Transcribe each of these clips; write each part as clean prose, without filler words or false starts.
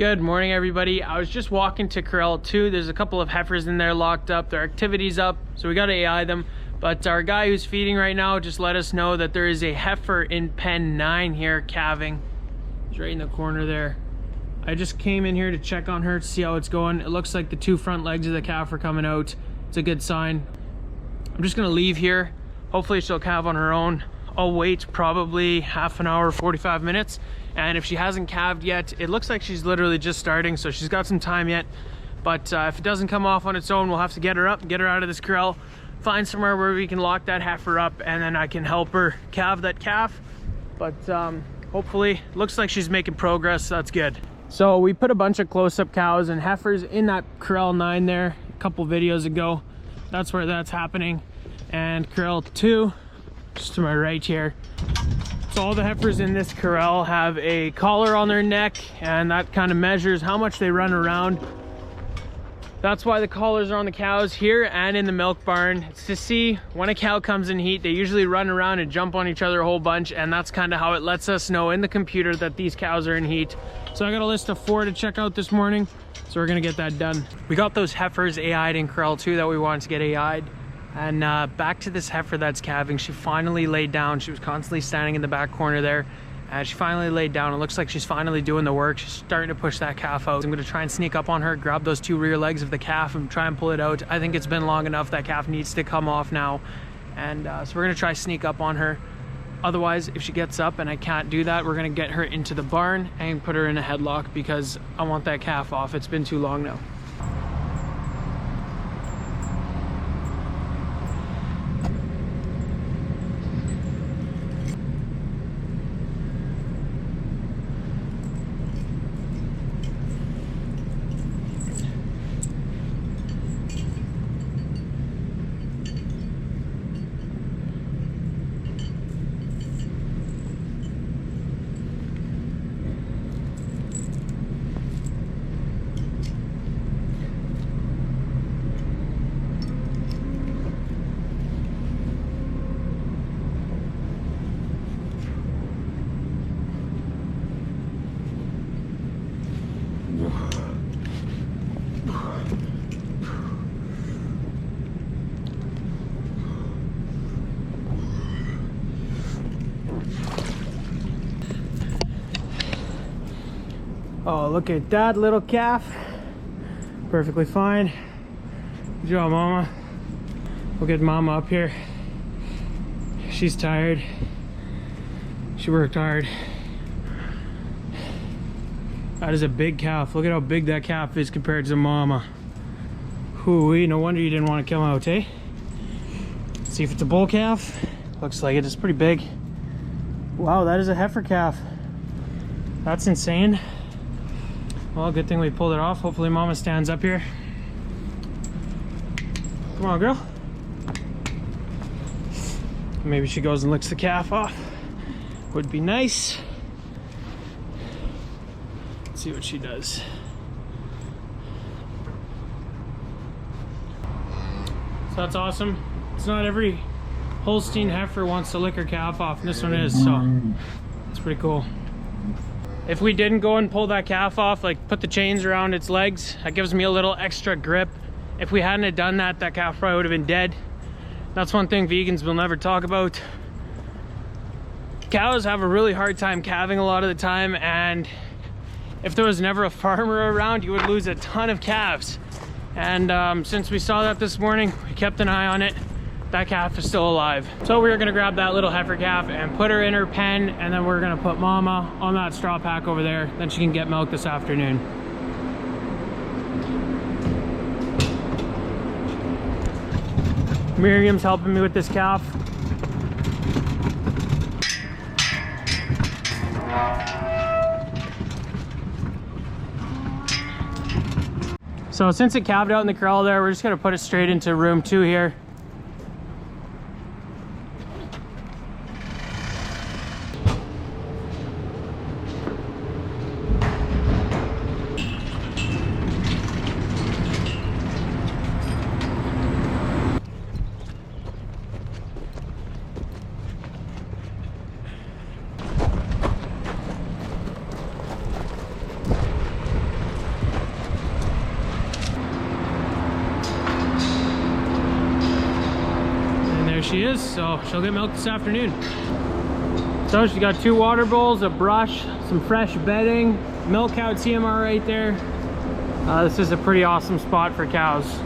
Good morning, everybody. I was just walking to corral 2. There's a couple of heifers in there locked up. Their activity's up, so we got to AI them. But our guy who's feeding right now just let us know that there is a heifer in pen 9 here calving. He's right in the corner there. I just came in here to check on her to see how it's going. It looks like the 2 front legs of the calf are coming out. It's a good sign. I'm just gonna leave here. Hopefully she'll calve on her own. I'll wait probably half an hour, 45 minutes. And if she hasn't calved yet, it looks like she's literally just starting, so she's got some time yet. But if it doesn't come off on its own, we'll have to get her up and get her out of this corral, find somewhere where we can lock that heifer up, and then I can help her calve that calf. But hopefully, looks like she's making progress, so that's good. So we put a bunch of close-up cows and heifers in that corral 9 there a couple videos ago. That's where that's happening. And corral 2, just to my right here. So all the heifers in this corral have a collar on their neck, and that kind of measures how much they run around. That's why the collars are on the cows here and in the milk barn. It's to see when a cow comes in heat, they usually run around and jump on each other a whole bunch, and that's kind of how it lets us know in the computer that these cows are in heat. So I got a list of 4 to check out this morning, so we're gonna get that done. We got those heifers AI'd in corral 2 that we wanted to get AI'd. And back to this heifer that's calving. She finally laid down. She was constantly standing in the back corner there, and she finally laid down. It looks like she's finally doing the work. She's starting to push that calf out. I'm going to try and sneak up on her, grab those 2 rear legs of the calf and try and pull it out. I think it's been long enough. That calf needs to come off now, and so we're going to try sneak up on her. Otherwise, if she gets up and I can't do that, we're going to get her into the barn and put her in a headlock because I want that calf off. It's been too long now. Oh, look at that little calf. Perfectly fine. Good job, mama. We'll get mama up here. She's tired. She worked hard. That is a big calf. Look at how big that calf is compared to mama. Hoo-wee, no wonder you didn't want to come out, eh? Let's see if it's a bull calf. Looks like it is pretty big. Wow, that is a heifer calf. That's insane. Well, good thing we pulled it off. Hopefully mama stands up here. Come on, girl. Maybe she goes and licks the calf off. Would be nice. Let's see what she does. So that's awesome. It's not every Holstein heifer wants to lick her calf off, and this one is, so it's pretty cool. If we didn't go and pull that calf off, like put the chains around its legs, that gives me a little extra grip. If we hadn't have done that, that calf probably would have been dead. That's one thing vegans will never talk about. Cows have a really hard time calving a lot of the time, and if there was never a farmer around, you would lose a ton of calves. And since we saw that this morning, we kept an eye on it. That calf is still alive. So we're gonna grab that little heifer calf and put her in her pen, and then we're gonna put mama on that straw pack over there. Then she can get milk this afternoon. Miriam's helping me with this calf. So since it calved out in the corral there, we're just gonna put it straight into room 2 here. she is, so she'll get milked this afternoon. So she got 2 water bowls, a brush, some fresh bedding, milk cow TMR right there. This is a pretty awesome spot for cows.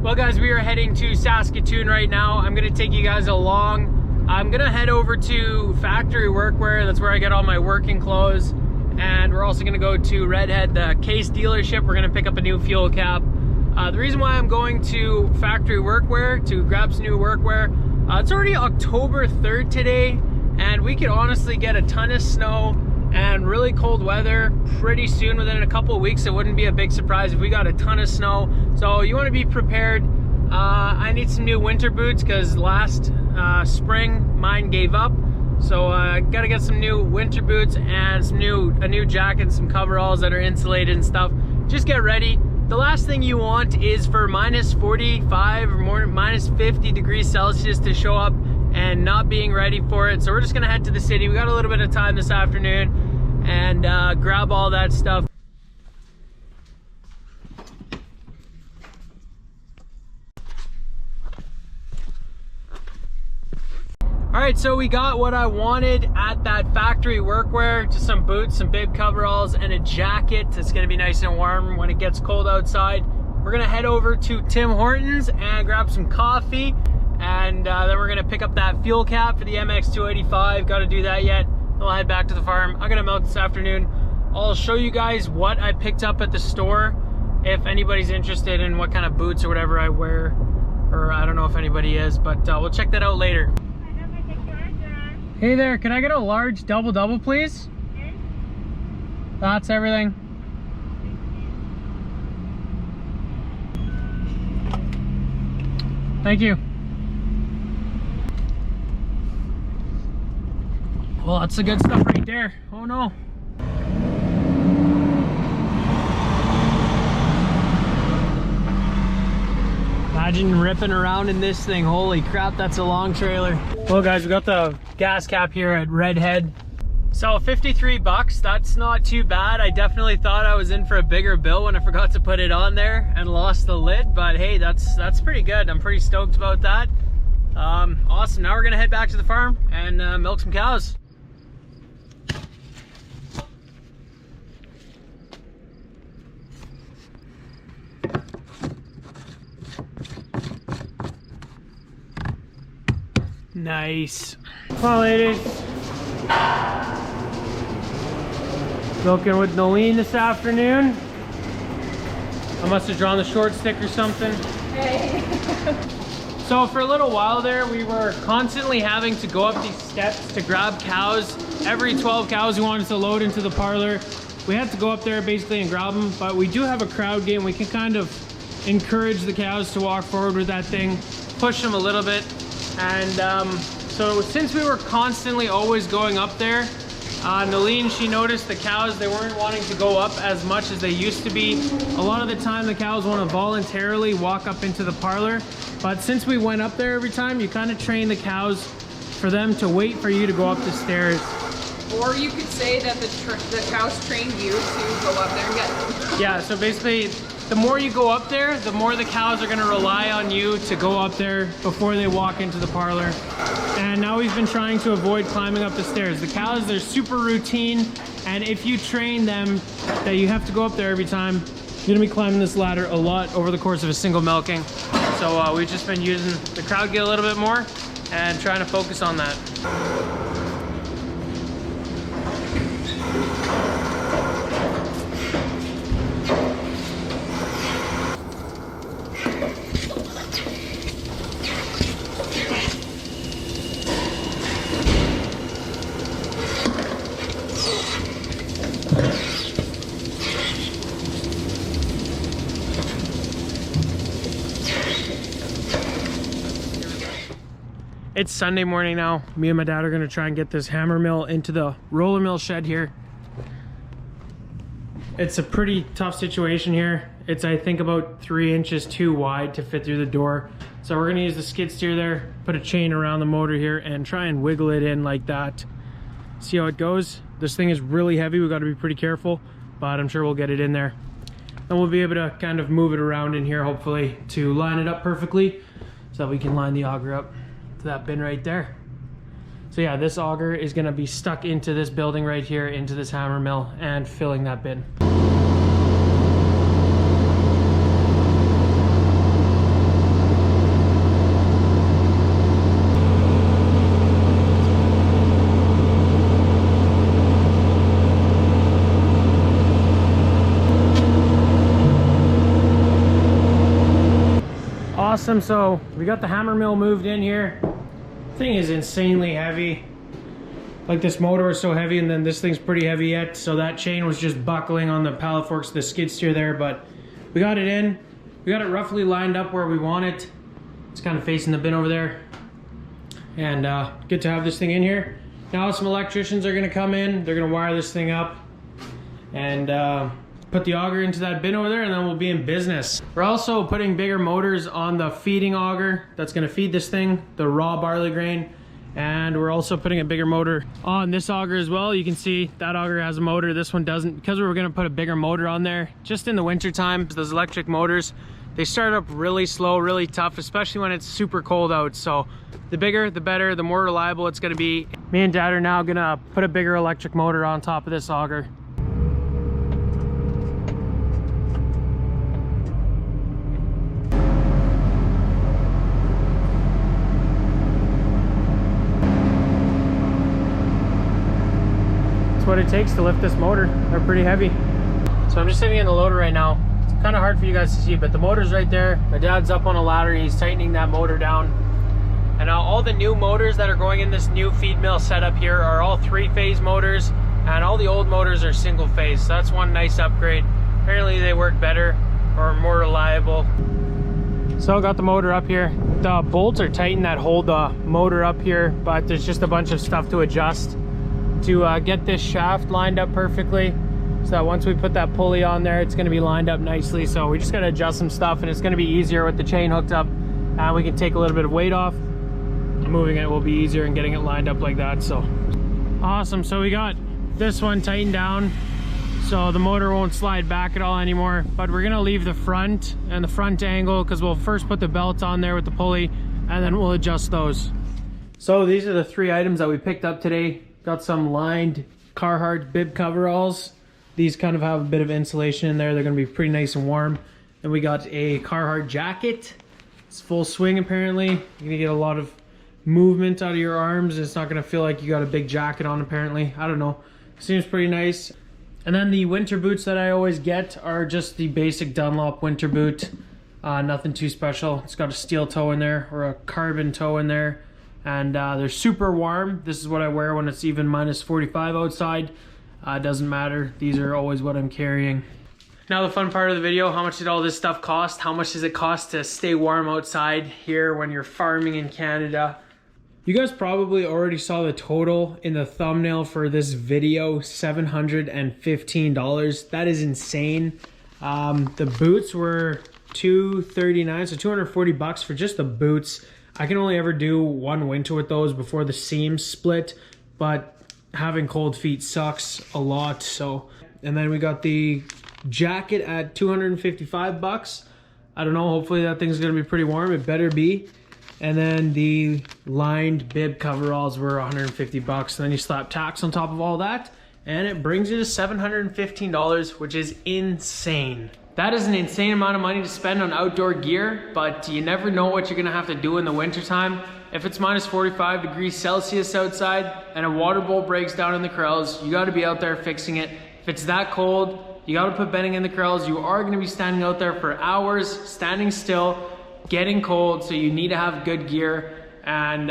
Well guys, we are heading to Saskatoon right now. I'm gonna take you guys along. I'm gonna head over to Factory Workwear. That's where I get all my working clothes. And we're also gonna go to Redhead, the Case dealership. We're gonna pick up a new fuel cap. The reason why I'm going to Factory Workwear to grab some new workwear, it's already October 3rd today, and we could honestly get a ton of snow and really cold weather pretty soon. Within a couple of weeks, it wouldn't be a big surprise if we got a ton of snow. So you want to be prepared. I need some new winter boots because last spring mine gave up. So I gotta get some new winter boots and a new jacket and some coveralls that are insulated and stuff. Just get ready. The last thing you want is for minus 45 or more, minus 50 degrees Celsius to show up and not being ready for it. So we're just gonna head to the city. We got a little bit of time this afternoon and grab all that stuff. All right, so we got what I wanted at that Factory Workwear, just some boots, some bib coveralls, and a jacket. It's gonna be nice and warm when it gets cold outside. We're gonna head over to Tim Hortons and grab some coffee, and then we're gonna pick up that fuel cap for the MX285. Gotta do that yet. I'll head back to the farm. I'm gonna milk this afternoon. I'll show you guys what I picked up at the store if anybody's interested in what kind of boots or whatever I wear, or I don't know if anybody is, but we'll check that out later. Hey there, can I get a large double please? That's everything. Thank you. Well, that's the good stuff right there. Oh no. Imagine ripping around in this thing. Holy crap, that's a long trailer. Well guys, we got the gas cap here at Redhead. So 53 bucks, that's not too bad. I definitely thought I was in for a bigger bill when I forgot to put it on there and lost the lid, but hey, that's pretty good. I'm pretty stoked about that. Awesome, now we're gonna head back to the farm and milk some cows. Nice. Come on, ladies. Milking with Nolene this afternoon. I must have drawn the short stick or something. Hey. So for a little while there, we were constantly having to go up these steps to grab cows. Every 12 cows we wanted to load into the parlor, we had to go up there basically and grab them. But we do have a crowd game. We can kind of encourage the cows to walk forward with that thing, push them a little bit. And so since we were constantly always going up there, Nolene, she noticed the cows, they weren't wanting to go up as much as they used to be. A lot of the time the cows want to voluntarily walk up into the parlor, but since we went up there every time, you kind of train the cows for them to wait for you to go up the stairs. Or you could say that the cows trained you to go up there and get them. Yeah, so basically the more you go up there, the more the cows are going to rely on you to go up there before they walk into the parlor. And now we've been trying to avoid climbing up the stairs. The cows, they're super routine, and if you train them that you have to go up there every time, you're going to be climbing this ladder a lot over the course of a single milking. So we've just been using the crowd gear a little bit more and trying to focus on that. It's Sunday morning now. Me and my dad are gonna try and get this hammer mill into the roller mill shed here. It's a pretty tough situation here. It's, I think, about 3 inches too wide to fit through the door. So we're gonna use the skid steer there, put a chain around the motor here and try and wiggle it in like that. See how it goes. This thing is really heavy. We gotta be pretty careful, but I'm sure we'll get it in there. And we'll be able to kind of move it around in here, hopefully, to line it up perfectly so that we can line the auger up to that bin right there. So yeah, this auger is gonna be stuck into this building right here, into this hammer mill and filling that bin. Awesome, so we got the hammer mill moved in here. Thing is insanely heavy. Like, this motor is so heavy, and then this thing's pretty heavy yet, so that chain was just buckling on the pallet forks, the skid steer there, but we got it in. We got it roughly lined up where we want it. It's kind of facing the bin over there. And good to have this thing in here. Now some electricians are gonna come in, they're gonna wire this thing up and put the auger into that bin over there, and then we'll be in business. We're also putting bigger motors on the feeding auger that's gonna feed this thing, the raw barley grain. And we're also putting a bigger motor on this auger as well. You can see that auger has a motor, this one doesn't, because we were gonna put a bigger motor on there. Just in the winter time, those electric motors, they start up really slow, really tough, especially when it's super cold out. So the bigger, the better, the more reliable it's gonna be. Me and Dad are now gonna put a bigger electric motor on top of this auger. What it takes to lift this motor. They're pretty heavy. So I'm just sitting in the loader right now. It's kind of hard for you guys to see, but the motor's right there. My dad's up on a ladder, he's tightening that motor down. And now all the new motors that are going in this new feed mill setup here are all 3-phase motors, and all the old motors are single phase. So that's one nice upgrade. Apparently they work better or more reliable. So I got the motor up here. The bolts are tightened that hold the motor up here, but there's just a bunch of stuff to adjust to get this shaft lined up perfectly, so that once we put that pulley on there, it's going to be lined up nicely. So we just got to adjust some stuff, and it's going to be easier with the chain hooked up, and we can take a little bit of weight off. Moving it will be easier, and getting it lined up like that. So awesome. So we got this one tightened down so the motor won't slide back at all anymore, but we're going to leave the front and the front angle, because we'll first put the belt on there with the pulley, and then we'll adjust those. So these are the 3 items that we picked up today. Got some lined Carhartt bib coveralls. These kind of have a bit of insulation in there. They're gonna be pretty nice and warm. Then we got a Carhartt jacket. It's full swing apparently. You're gonna get a lot of movement out of your arms. It's not gonna feel like you got a big jacket on apparently. I don't know. Seems pretty nice. And then the winter boots that I always get are just the basic Dunlop winter boot. Nothing too special. It's got a steel toe in there, or a carbon toe in there. And they're super warm. This is what I wear when it's even minus 45 outside. Doesn't matter. These are always what I'm carrying. Now the fun part of the video, how much did all this stuff cost? How much does it cost to stay warm outside here when you're farming in Canada? You guys probably already saw the total in the thumbnail for this video, $715. That is insane. The boots were $239, so 240 bucks for just the boots. I can only ever do one winter with those before the seams split, but having cold feet sucks a lot. So, and then we got the jacket at 255 bucks. I don't know, hopefully that thing's gonna be pretty warm. It better be. And then the lined bib coveralls were 150 bucks. And then you slap tax on top of all that, and it brings you to $715, which is insane. That is an insane amount of money to spend on outdoor gear, but you never know what you're gonna have to do in the wintertime. If it's minus 45 degrees Celsius outside and a water bowl breaks down in the corrals, you gotta be out there fixing it. If it's that cold, you gotta put bedding in the corrals. You are gonna be standing out there for hours, standing still, getting cold, so you need to have good gear. And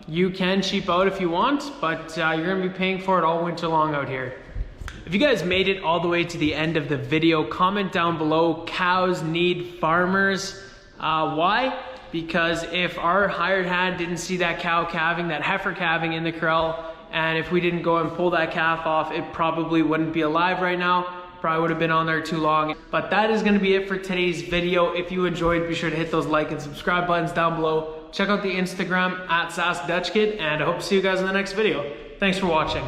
you can cheap out if you want, but you're gonna be paying for it all winter long out here. If you guys made it all the way to the end of the video, comment down below, cows need farmers. Why? because if our hired hand didn't see that cow calving, that heifer calving in the corral, and if we didn't go and pull that calf off, it probably wouldn't be alive right now. Probably would have been on there too long. But that is gonna be it for today's video. If you enjoyed, be sure to hit those like and subscribe buttons down below. Check out the Instagram @SassDutchKid, and I hope to see you guys in the next video. Thanks for watching.